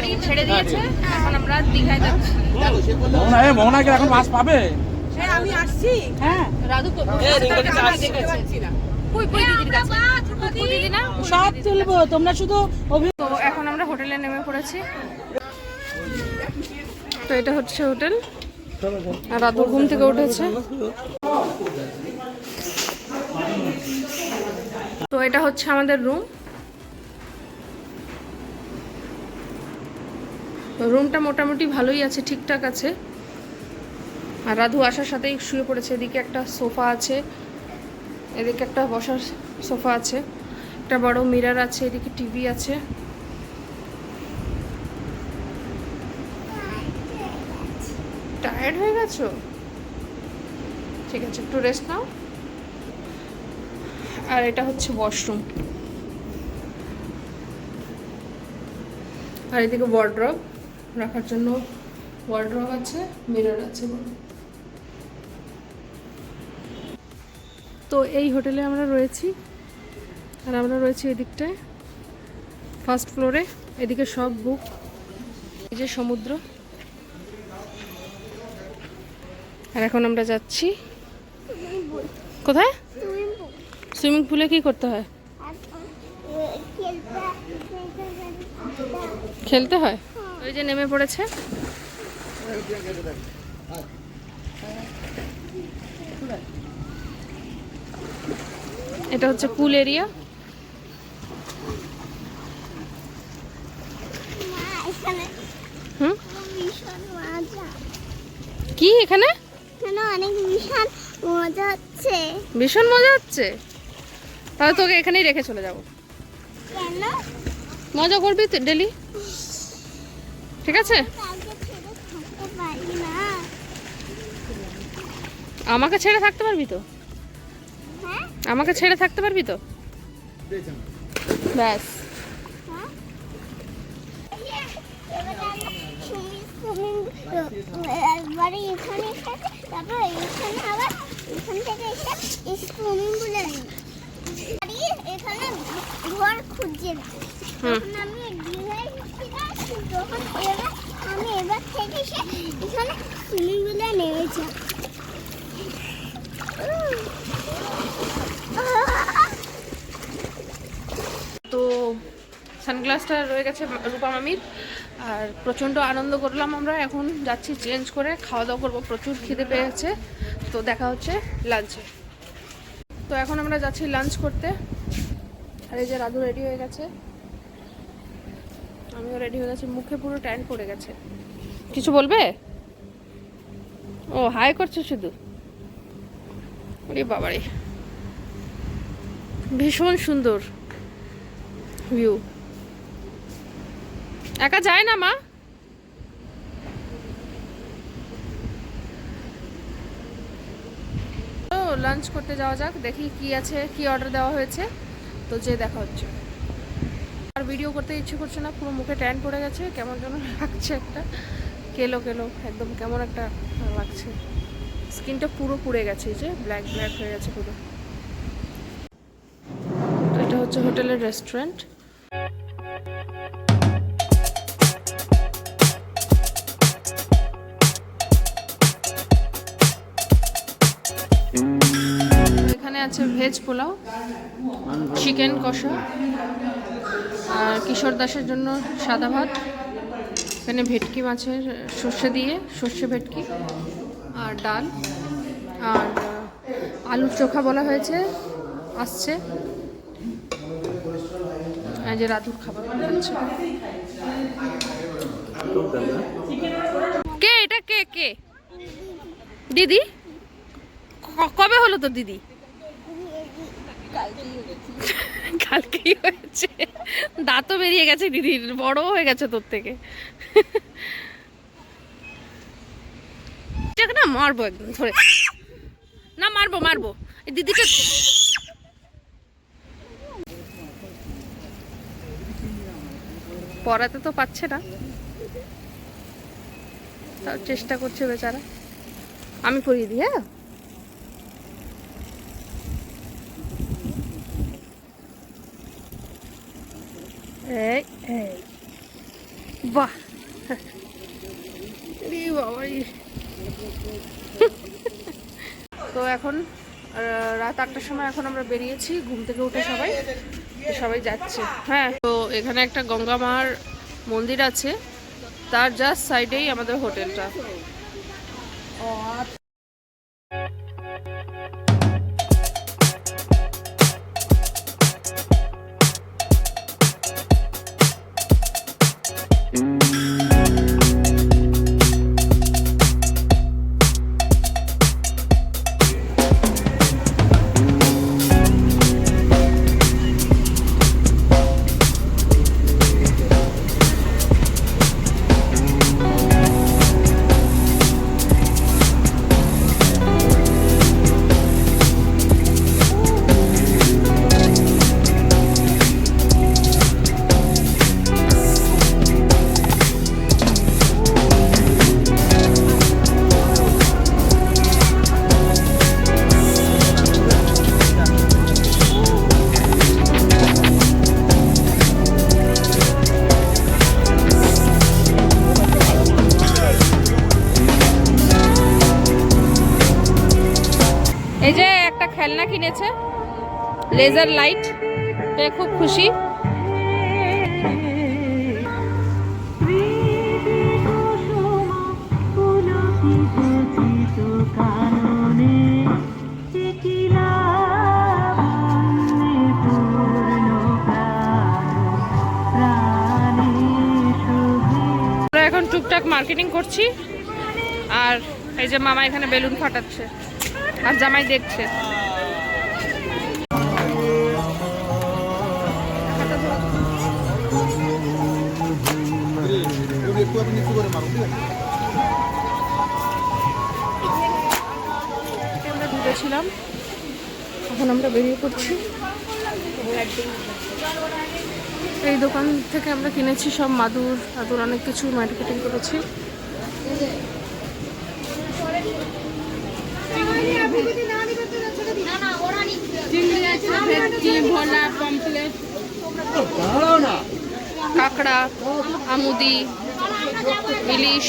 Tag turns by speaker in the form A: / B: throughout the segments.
A: গাড়ি ছেড়ে দিয়েছে, এখন আমরা দীঘায় যাচ্ছি।
B: মোহনাকে এখন মাছ পাবে।
A: আমি আসছি। হ্যাঁ, রাধু দেখতে পাচ্ছি না। কই দিদির কাছে দিদি না,
C: সব তুলবো, তোমরা শুধু
A: তো এখন আমরা হোটেলে নেমে পড়েছি। তো এটা হচ্ছে হোটেল, আর রাধু ঘুম থেকে উঠেছে। তো এটা হচ্ছে আমাদের রুম। রুমটা মোটামুটি ভালোই আছে, ঠিকঠাক আছে। আর রাধু আসার সাথেই শুয়ে পড়েছে। এদিকে একটা সোফা আছে, এদিকে একটা বসার সোফা আছে, একটা বড় মিরর আছে, এদিকে টিভি আছে। টায়ার্ড হয়ে গেছো? ঠিক আছে, একটু রেস্ট নাও। আর এটা হচ্ছে ওয়াশরুম, আর এদিকে ওয়ার্ড্রব রাখার জন্য ওয়ার্ড্রব আছে, মিরর আছে। তো এই হোটেলে আমরা রয়েছি, আর আমরা রয়েছি এদিকটায় ফার্স্ট ফ্লোরে। এদিকে সব বুক। এই যে সমুদ্র। আর এখন আমরা যাচ্ছি কোথায়? সুইমিং পুলে। কি করতে হয়? খেলতে হয়। ওই যে নেমে পড়েছে। এটা হচ্ছে পুল এরিয়া। কি এখানে
D: অনেক ভীষণ মজা হচ্ছে।
A: ভীষণ মজা হচ্ছে? তাহলে তোকে এখানেই রেখে চলে যাব।
D: কেন?
A: মজা করবি তো ডেলি, ঠিক আছে?
D: কাউকে ছেড়ে থাকতে পারি না।
A: আমাকে ছেড়ে থাকতে পারবি তো?
D: হ্যাঁ?
A: আমাকে ছেড়ে থাকতে পারবি তো? ব্যাস।
D: হ্যাঁ? এবার আমরা একবারে এখানে এসেছে, তারপর এখানে আবার এখান থেকে এসে সুইমিং পুলে এখানে ঘর খুঁজছে না। তখন আমি দীঘায় গেছিলাম, তখন আমি এবার থেকে এসে এখানে সুইমিং পুলে নেমেছি।
A: তো সানগ্লাসটা রয়ে গেছে রূপা মামির। আর প্রচণ্ড আনন্দ করলাম আমরা। এখন যাচ্ছি চেঞ্জ করে খাওয়া দাওয়া করবো, প্রচুর খিদে পেয়েছে। তো দেখা হচ্ছে লাঞ্চে। তো এখন আমরা যাচ্ছি লাঞ্চ করতে। আর এই যে রাধু রেডি হয়ে গেছে, আমিও রেডি হয়ে গেছি। মুখে পুরো ট্যান পড়ে গেছে। কিছু বলবে? ও হাই করছে শুধু। ওরে বাবারে, ভীষণ সুন্দর ভিউ। একা যায় না মা? তো লাঞ্চ করতে যাওয়া যাক, দেখি কি আছে, কি অর্ডার দেওয়া হয়েছে। তো যে দেখা হচ্ছে। আর ভিডিও করতে ইচ্ছে করছে না, পুরো মুখে ট্যান পড়ে গেছে, কেমন যেন লাগছে, একটা কেলো কেলো একদম কেমন একটা লাগছে। স্কিনটা পুরো পুড়ে গেছে, এই যে ব্ল্যাক ব্ল্যাক হয়ে গেছে পুরো। তো এটা হচ্ছে হোটেলের রেস্টুরেন্ট। এখানে আছে ভেজ পোলাও, চিকেন কষা, আর কিশোর দাসের জন্য সাদা ভাত। এখানে ভেটকি মাছের সর্ষে দিয়ে, সর্ষে ভেটকি, আর ডাল, আর আলুর চোখা বলা হয়েছে, আসছে। এই যে রাধুর খাবার খাচ্ছে। কে এটা? কে কে? দিদি? কবে হলো তোর দিদি? কালকেই হয়েছে। দাঁতও বেরিয়ে গেছে দিদির, বড় হয়ে গেছে তোর থেকে। না মারবো একদম ধরে, না মারবো মারবো এই দিদিটা। পড়াতে তো পাচ্ছে না, তাও চেষ্টা করছে বেচারা। আমি পড়িয়ে দিই। হ্যাঁ, এই বাহ, বাবাই। তো এখন রাত 8টার সময় এখন আমরা বেরিয়েছি ঘুম থেকে উঠে সবাই যাচ্ছে। হ্যাঁ, তো এখানে একটা গঙ্গা মার মন্দির আছে, তার জাস্ট সাইডেই আমাদের হোটেলটা। এই যে একটা খেলনা কিনেছে, লেজার লাইট, তে খুব খুশি। আমরা এখন টুকটাক মার্কেটিং করছি, আর এই যে মামা এখানে বেলুন ফাটাচ্ছে আর জামাই দেখছে। আমরা ঢুকেছিলাম, এখন আমরা বেরিয়ে পড়ছি। এই দোকান থেকে আমরা কিনেছি সব মাদুর অনেক কিছু মার্কেটিং করেছি। কাঁকড়া, আমুদি, ইলিশ।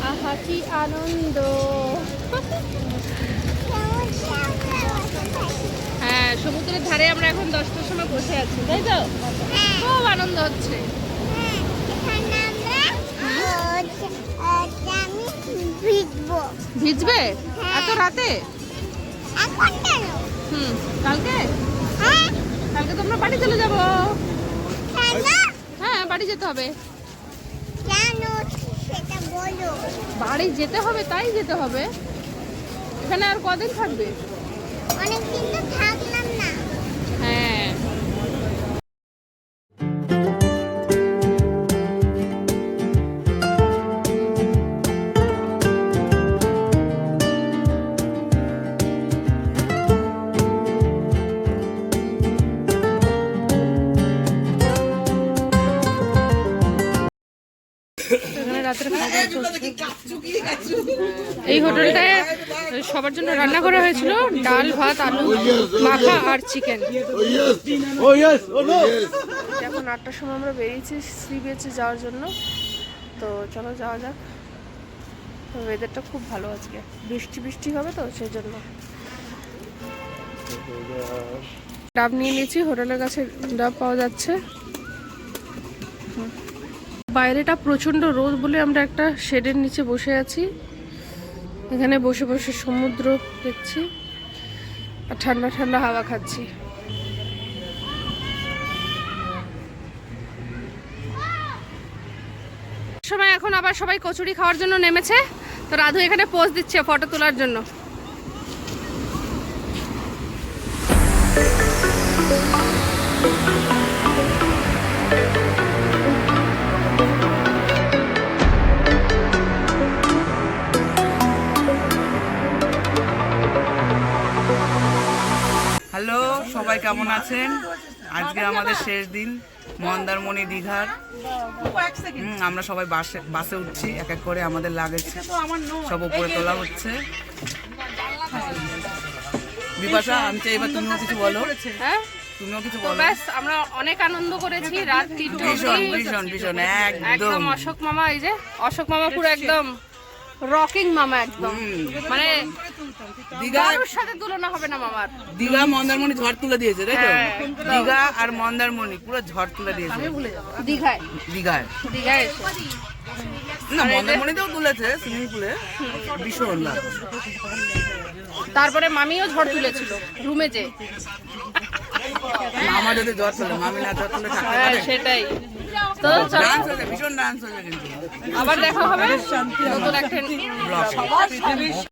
A: আহা কি আনন্দ! হ্যাঁ, সমুদ্রের ধারে আমরা এখন 10টার সময় বসে আছি, তাই তো? খুব আনন্দ হচ্ছে। ভিজবে এত রাতে? কালকে কালকে তোমরা বাড়ি চলে যাবো। হ্যাঁ, বাড়ি যেতে হবে। বাড়ি যেতে হবে, তাই যেতে হবে। এখানে আর কদিন থাকবে?
D: অনেকদিন তো থাকলাম না।
A: হ্যাঁ, এই হোটেলটায় সবার জন্য রান্না করা হয়েছিল, ডাল, ভাত, আলু মাখা আর চিকেন। এখন 8টার সময় আমরা বেরিয়েছি সি বিচে যাওয়ার জন্য। তো চলো যাওয়া যাক। তো ওয়েদারটা খুব ভালো আজকে, বৃষ্টি হবে তো সেই জন্য। ডাব নিয়ে নিয়েছি, হোটেলের কাছে ডাব পাওয়া যাচ্ছে। বাইরেটা প্রচণ্ড রোদ বলে আমরা একটা শেডের নিচে বসে আছি। এখানে বসে বসে সমুদ্র দেখছি আর ঠান্ডা ঠান্ডা হাওয়া খাচ্ছি। সময় এখন আবার সবাই কচুরি খাওয়ার জন্য নেমেছে। তো রাধু এখানে পোজ দিচ্ছে ফটো তোলার জন্য।
E: হ্যালো, সবাই কেমন আছেন? আজকে আমাদের শেষ দিন মন্দারমণি দীঘার। আমরা সবাই বাসে উঠছি, এক এক করে আমাদের লাগেজ সব উপরে তোলা হচ্ছে। বিপাশা, আমি চাই এবার তুমিও কিছু বলো।
A: হ্যাঁ,
E: তুমিও কিছু
A: তো
E: বলো।
A: ব্যাস আমরা অনেক আনন্দ করেছি রাত 3টে
E: ভীষণ
A: অবধি।
E: ভীষণ ভীষণ
A: একদম
E: একদম
A: অশোক মামা, এই যে অশোক মামা পুরো একদম রকিং মামা একদম, মানে
E: দীঘা
A: কারোর সাথে তুলনা হবে না মামার।
E: দীঘা মন্দারমণি ঝড় তুলে দিয়েছে, তাই তো?
A: হ্যাঁ।
E: দীঘা আর মন্দারমণি পুরো ঝড় তুলে দিয়েছে
A: দীঘায়
E: দীঘায়।
A: দীঘায় এসে
E: না, মন্দারমণিতেও তুলেছে সুইমিং পুলে, ভীষণ লাগে।
A: তারপরে মামিও ঝড় তুলেছিল রুমে যে।
E: মামা যদি ঝড় তোলে, মামি না ঝড় তুলে থাকতে
A: হ্যাঁ
E: পারে?
A: সেটাই। তো চলো,
E: ডান্স হয়েছে, ভীষণ ডান্স হয়েছে কিন্তু।
A: আবার দেখা হবে নতুন একটা
E: ব্লগ।